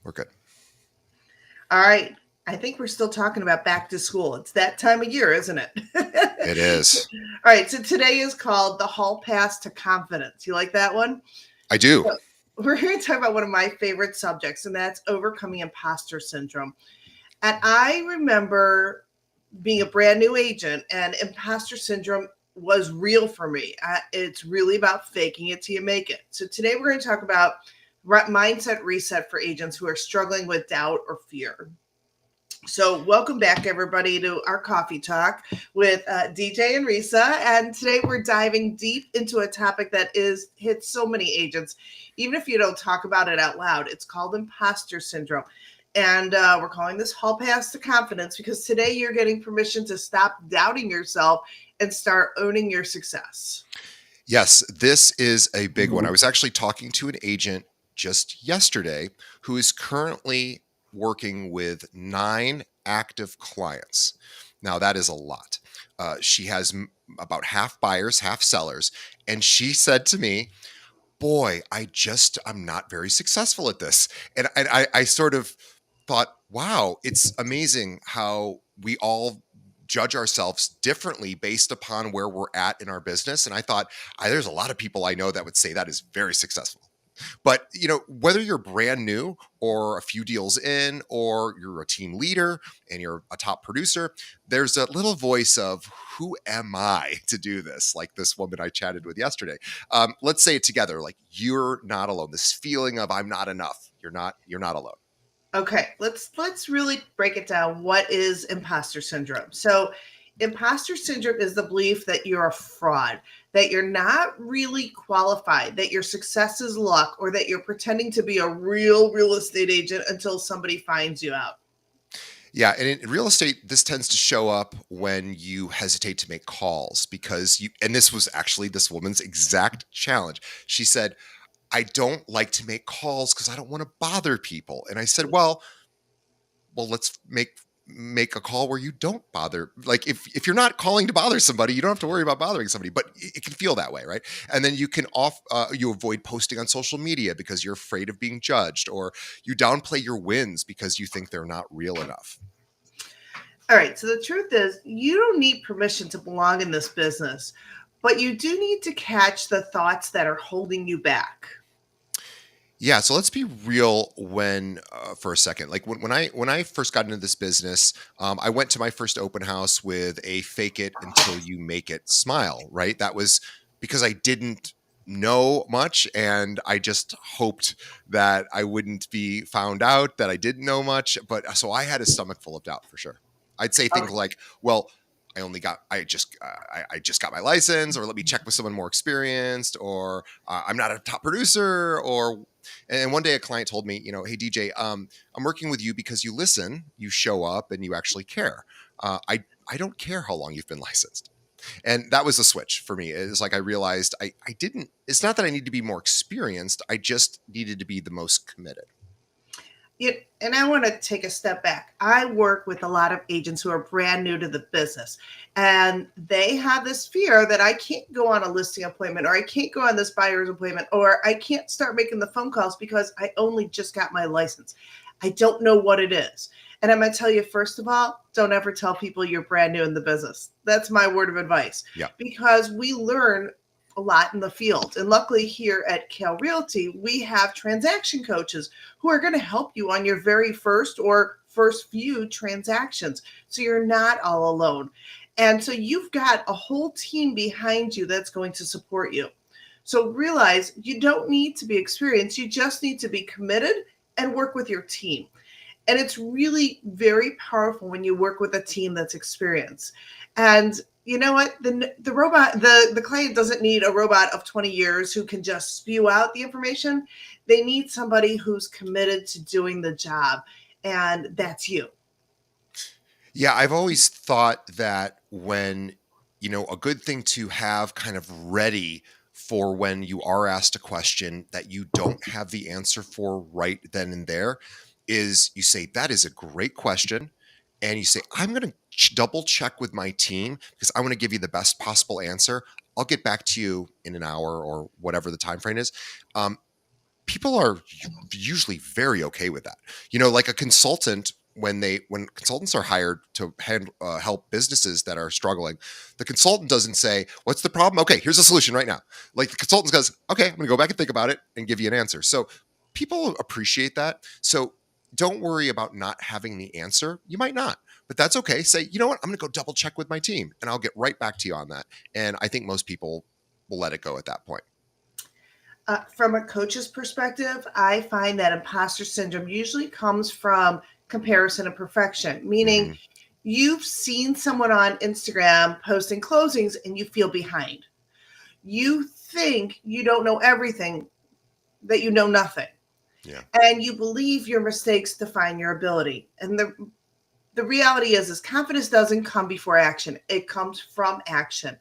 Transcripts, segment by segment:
We're good. All right. I think we're still talking about back to school. It's that time of year, isn't it? It is. All right. So today is called the Hall Pass to Confidence. You like that one? I do. So we're here to talk about one of my favorite subjects, and that's overcoming imposter syndrome. And I remember being a brand new agent, and imposter syndrome was real for me. It's really about faking it till you make it. So today we're going to talk about mindset reset for agents who are struggling with doubt or fear. So, welcome back, everybody, to our coffee talk with DJ and Risa. And today we're diving deep into a topic that is hits so many agents, even if you don't talk about it out loud. It's called imposter syndrome. And we're calling this Hall Pass to Confidence because today you're getting permission to stop doubting yourself and start owning your success. Yes, this is a big one. I was actually talking to an agent just yesterday who is currently working with 9 active clients. Now, that is a lot. She has about half buyers, half sellers. And she said to me, boy, I'm not very successful at this. And I sort of thought, wow, it's amazing how we all judge ourselves differently based upon where we're at in our business. And I thought, there's a lot of people I know that would say that is very successful. But whether you're brand new or a few deals in, or you're a team leader and you're a top producer, there's a little voice of who am I to do this? Like this woman I chatted with yesterday. Let's say it together. Like, you're not alone. This feeling of I'm not enough. You're not alone. Okay, let's really break it down. What is imposter syndrome? So, imposter syndrome is the belief that you're a fraud, that you're not really qualified, that your success is luck, or that you're pretending to be a real estate agent until somebody finds you out. Yeah, and in real estate, this tends to show up when you hesitate to make calls because and this was actually this woman's exact challenge. She said, I don't like to make calls because I don't want to bother people. And I said, well, let's make a call where you don't bother. Like, if you're not calling to bother somebody, you don't have to worry about bothering somebody, but it can feel that way, right? And then you avoid posting on social media because you're afraid of being judged, or you downplay your wins because you think they're not real enough. All right, so the truth is, you don't need permission to belong in this business, but you do need to catch the thoughts that are holding you back. Yeah, so let's be real for a second. Like when I first got into this business, I went to my first open house with a fake it until you make it smile, right? That was because I didn't know much, and I just hoped that I wouldn't be found out that I didn't know much. But so I had a stomach full of doubt for sure. I'd say things like, well, I just got my license, or let me check with someone more experienced, or I'm not a top producer, or. And one day a client told me, hey DJ, I'm working with you because you listen, you show up, and you actually care. I don't care how long you've been licensed. And that was a switch for me. It's like I realized I didn't. It's not that I need to be more experienced. I just needed to be the most committed. And I want to take a step back. I work with a lot of agents who are brand new to the business, and they have this fear that I can't go on a listing appointment, or I can't go on this buyer's appointment, or I can't start making the phone calls because I only just got my license. I don't know what it is. And I'm going to tell you, first of all, don't ever tell people you're brand new in the business. That's my word of advice. Yeah. Because we learn a lot in the field. And luckily, here at Cal Realty, we have transaction coaches who are going to help you on your very first or first few transactions. So you're not all alone. And so you've got a whole team behind you that's going to support you. So realize you don't need to be experienced. You just need to be committed and work with your team. And it's really very powerful when you work with a team that's experienced. And you know what? The client doesn't need a robot of 20 years who can just spew out the information. They need somebody who's committed to doing the job. And that's you. Yeah, I've always thought that a good thing to have kind of ready for when you are asked a question that you don't have the answer for right then and there is you say, that is a great question. And you say, I'm going to double check with my team because I want to give you the best possible answer. I'll get back to you in an hour or whatever the time frame is. people are usually very okay with that. You know, like a consultant, when consultants are hired to help businesses that are struggling, the consultant doesn't say, "What's the problem? Okay, here's a solution right now." Like the consultant goes, "Okay, I'm going to go back and think about it and give you an answer." So people appreciate that. So don't worry about not having the answer. You might not, but that's okay. Say, you know what? I'm going to go double check with my team and I'll get right back to you on that. And I think most people will let it go at that point. From a coach's perspective, I find that imposter syndrome usually comes from comparison and perfection, meaning Mm-hmm. you've seen someone on Instagram posting closings and you feel behind. You think you don't know everything, that you know nothing. Yeah. And you believe your mistakes define your ability. And the reality is confidence doesn't come before action. It comes from action.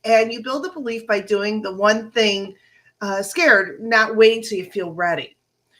And you build a belief by doing the one thing scared, not waiting till you feel ready.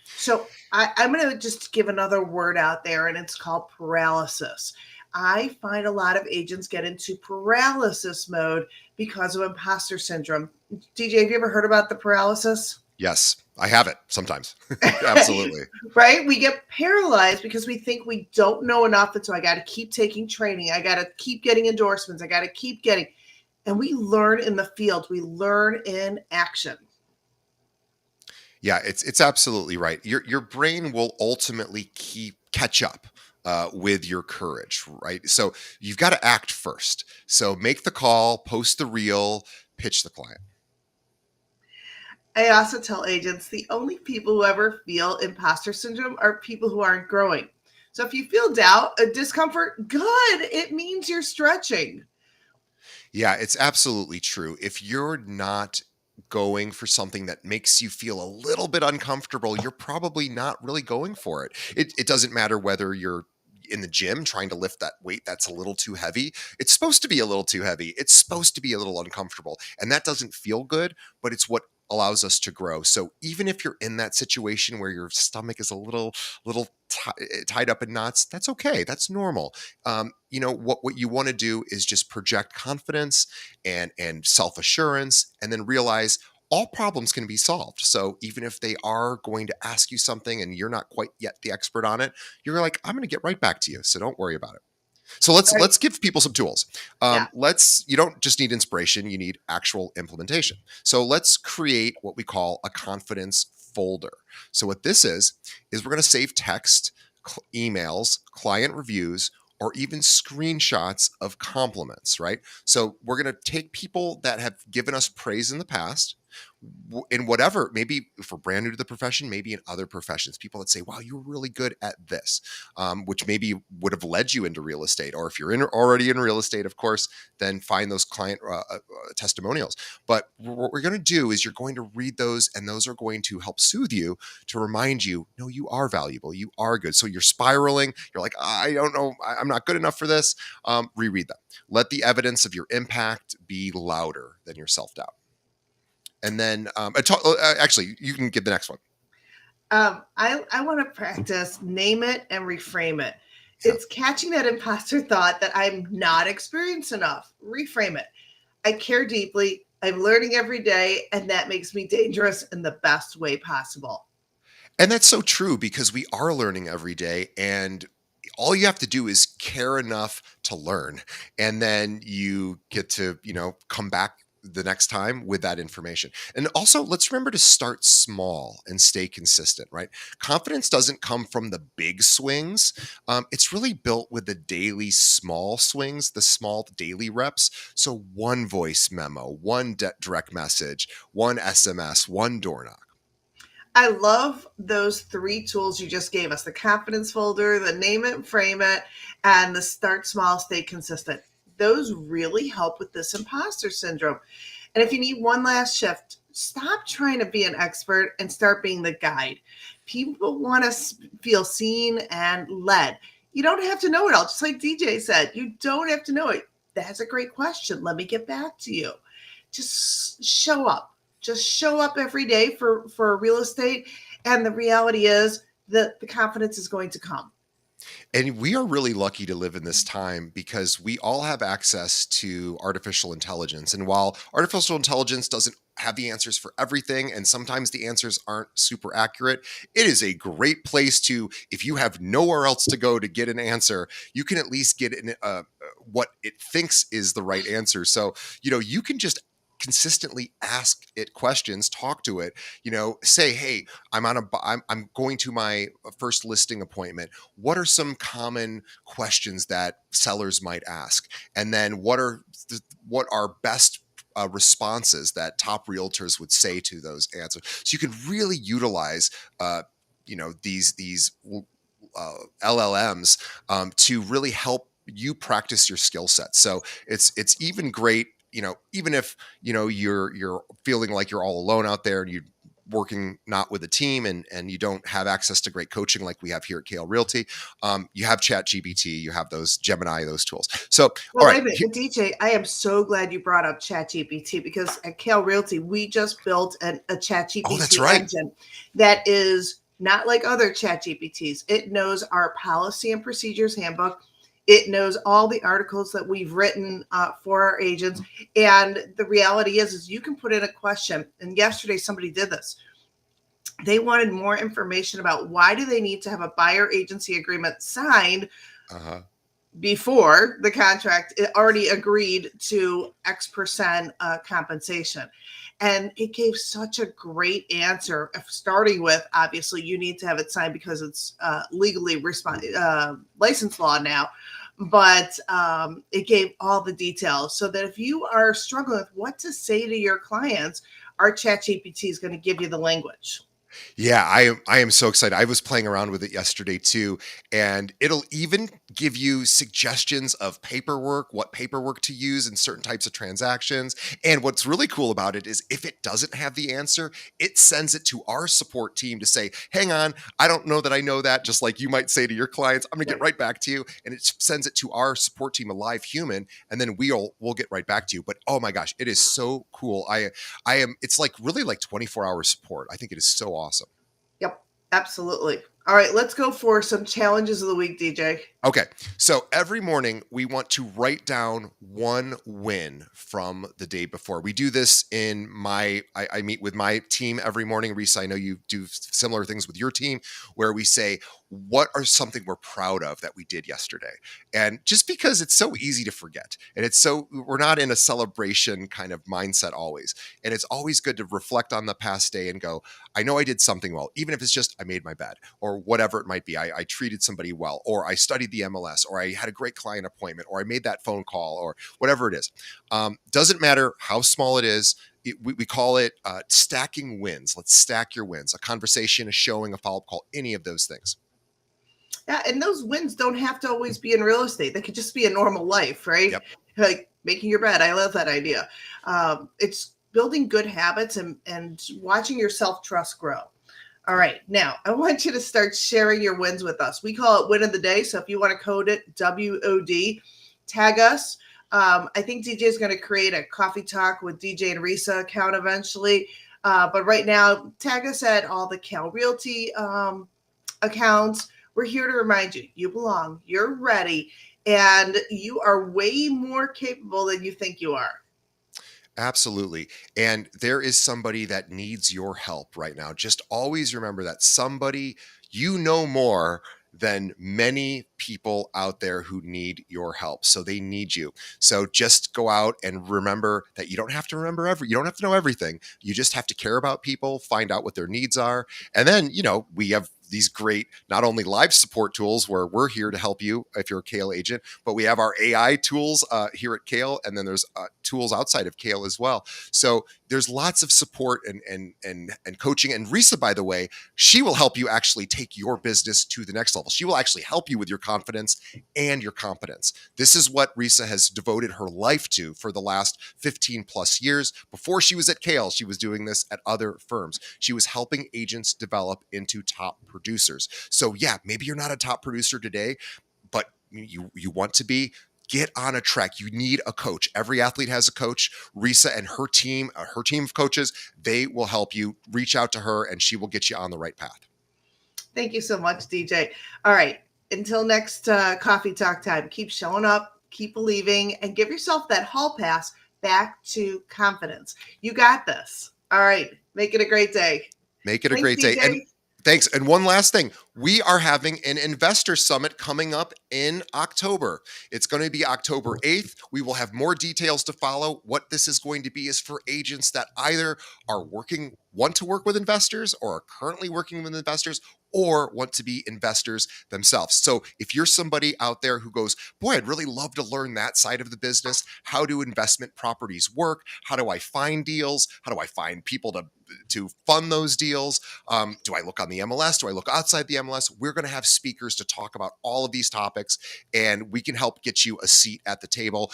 So I'm going to just give another word out there, and it's called paralysis. I find a lot of agents get into paralysis mode because of imposter syndrome. DJ, have you ever heard about the paralysis? Yes, I have it sometimes. Absolutely. Right? We get paralyzed because we think we don't know enough. And so I got to keep taking training. I got to keep getting endorsements. I got to keep getting. And we learn in the field, we learn in action. Yeah, it's absolutely right. Your brain will ultimately catch up with your courage, right? So you've got to act first. So make the call, post the reel, pitch the client. I also tell agents the only people who ever feel imposter syndrome are people who aren't growing. So if you feel doubt, a discomfort, good. It means you're stretching. Yeah, it's absolutely true. If you're not going for something that makes you feel a little bit uncomfortable, you're probably not really going for it. It doesn't matter whether you're in the gym trying to lift that weight that's a little too heavy. It's supposed to be a little too heavy. It's supposed to be a little uncomfortable. And that doesn't feel good, but it's what allows us to grow. So even if you're in that situation where your stomach is a tied up in knots, that's okay. That's normal. You know what you want to do is just project confidence and self assurance, and then realize all problems can be solved. So even if they are going to ask you something and you're not quite yet the expert on it, you're like, I'm going to get right back to you. So don't worry about it. So Right? let's give people some tools. Yeah. Let's You don't just need inspiration; you need actual implementation. So let's create what we call a confidence folder. So what this is we're going to save text, emails, client reviews, or even screenshots of compliments. Right. So we're going to take people that have given us praise in the past, in whatever, maybe if we're brand new to the profession, maybe in other professions, people that say, wow, you were really good at this, which maybe would have led you into real estate. Or if you're already in real estate, of course, then find those client testimonials. But what we're going to do is you're going to read those, and those are going to help soothe you, to remind you, no, you are valuable, you are good. So you're spiraling, you're like, I don't know, I'm not good enough for this. Reread them. Let the evidence of your impact be louder than your self-doubt. And then actually, you can give the next one. I want to practice name it and reframe it. Yeah. It's catching that imposter thought that I'm not experienced enough. Reframe it. I care deeply. I'm learning every day, and that makes me dangerous in the best way possible. And that's so true, because we are learning every day, and all you have to do is care enough to learn. And then you get to, come back the next time with that information. And also, let's remember to start small and stay consistent, right? Confidence doesn't come from the big swings. It's really built with the daily small swings, the small daily reps. So one voice memo, one direct message, one SMS, one door knock. I love those three tools you just gave us: the confidence folder, the name it, frame it, and the start small, stay consistent. Those really help with this imposter syndrome. And if you need one last shift, stop trying to be an expert and start being the guide. People want to feel seen and led. You don't have to know it all. Just like DJ said, you don't have to know it. That's a great question. Let me get back to you. Just show up. Just show up every day for real estate. And the reality is that the confidence is going to come. And we are really lucky to live in this time because we all have access to artificial intelligence. And while artificial intelligence doesn't have the answers for everything, and sometimes the answers aren't super accurate, it is a great place to, if you have nowhere else to go to get an answer, you can at least get what it thinks is the right answer. So, you can just consistently ask it questions, talk to it, say, hey, I'm going to my first listing appointment. What are some common questions that sellers might ask? And then what are best responses that top realtors would say to those answers? So you can really utilize, these LLMs to really help you practice your skill set. So it's even great, even if you're feeling like you're all alone out there and you working not with a team, and you don't have access to great coaching like we have here at KL Realty. You have Chat GPT, you have those Gemini, those tools. So, Well, all wait right. a minute, DJ. I am so glad you brought up ChatGPT because at Kale Realty, we just built a Oh, that's ChatGPT right. engine that is not like other ChatGPTs. It knows our policy and procedures handbook. It knows all the articles that we've written for our agents. And the reality is you can put in a question. And yesterday, somebody did this. They wanted more information about why do they need to have a buyer agency agreement signed Uh-huh. before the contract it already agreed to X% compensation. And it gave such a great answer, starting with obviously you need to have it signed because it's legally license law now. But it gave all the details so that if you are struggling with what to say to your clients, our chat GPT is going to give you the language. Yeah, I am so excited. I was playing around with it yesterday too, and it'll even give you suggestions of paperwork, what paperwork to use in certain types of transactions. And what's really cool about it is if it doesn't have the answer, it sends it to our support team to say, "Hang on, I don't know that I know that." Just like you might say to your clients, "I'm going to get right back to you," and it sends it to our support team, a live human, and then we'll get right back to you. But oh my gosh, it is so cool. I am. It's like really like 24-hour support. I think it is so awesome. Yep, absolutely. All right, let's go for some challenges of the week, DJ. Okay. So every morning we want to write down one win from the day before. We do this in I meet with my team every morning. Risa, I know you do similar things with your team where we say, what are something we're proud of that we did yesterday? And just because it's so easy to forget and we're not in a celebration kind of mindset always. And it's always good to reflect on the past day and go, I know I did something well, even if it's just I made my bed or whatever it might be. I treated somebody well, or I studied the MLS, or I had a great client appointment, or I made that phone call, or whatever it is. Doesn't matter how small it is. We call it stacking wins. Let's stack your wins. A conversation, a showing, a follow-up call, any of those things. Yeah, and those wins don't have to always be in real estate. They could just be a normal life, right? Yep. Like making your bed. I love that idea. It's building good habits and watching your self trust grow. All right, now I want you to start sharing your wins with us. We call it Win of the Day. So if you want to code it WOD, tag us. I think DJ is going to create a Coffee Talk with DJ and Risa account eventually. But right now, tag us at all the Cal Realty accounts. We're here to remind you, you belong, you're ready, and you are way more capable than you think you are. Absolutely. And there is somebody that needs your help right now. Just always remember that somebody you know more than many people out there who need your help. So they need you. So just go out and remember that you don't have to you don't have to know everything. You just have to care about people, find out what their needs are. And then, we have these great, not only live support tools where we're here to help you if you're a Kale agent, but we have our AI tools here at Kale. And then there's tools outside of Kale as well. So there's lots of support and coaching. And Risa, by the way, she will help you actually take your business to the next level. She will actually help you with your confidence and your competence. This is what Risa has devoted her life to for the last 15 plus years. Before she was at Kale, she was doing this at other firms. She was helping agents develop into top producers. So yeah, maybe you're not a top producer today, but you want to be. Get on a track. You need a coach. Every athlete has a coach. Risa and her team of coaches, they will help you. Reach out to her and she will get you on the right path. Thank you so much, DJ. All right. until next coffee talk time, keep showing up, keep believing, and give yourself that hall pass back to confidence. You got this. All right. Make it a great day. Make it a Thanks, great day. And DJ. thanks. And one last thing, we are having an investor summit coming up in October. It's going to be October 8th. We will have more details to follow. What this is going to be is for agents that either want to work with investors, or are currently working with investors, or want to be investors themselves. So if you're somebody out there who goes, boy, I'd really love to learn that side of the business. How do investment properties work? How do I find deals? How do I find people to fund those deals? Do I look on the MLS? Do I look outside the MLS? We're going to have speakers to talk about all of these topics, and we can help get you a seat at the table.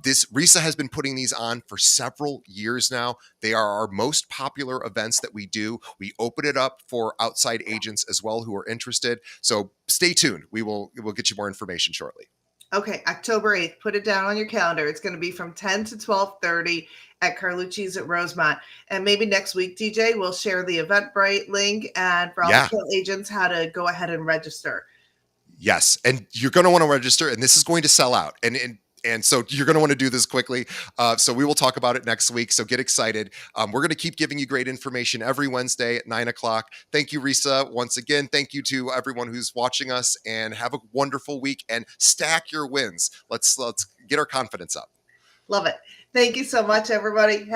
This Risa has been putting these on for several years now. They are our most popular events that we do. We open it up for outside agents as well who are interested. So stay tuned. We'll get you more information shortly. Okay, October 8th. Put it down on your calendar. It's going to be from 10 to 12:30 at Carlucci's at Rosemont. And maybe next week, DJ, we'll share the Eventbrite link and for all the field agents how to go ahead and register. Yes, and you're going to want to register, and this is going to sell out. And so you're going to want to do this quickly. So we will talk about it next week. So get excited. We're going to keep giving you great information every Wednesday at 9:00. Thank you, Risa. Once again, thank you to everyone who's watching us, and have a wonderful week and stack your wins. Let's get our confidence up. Love it. Thank you so much, everybody. Have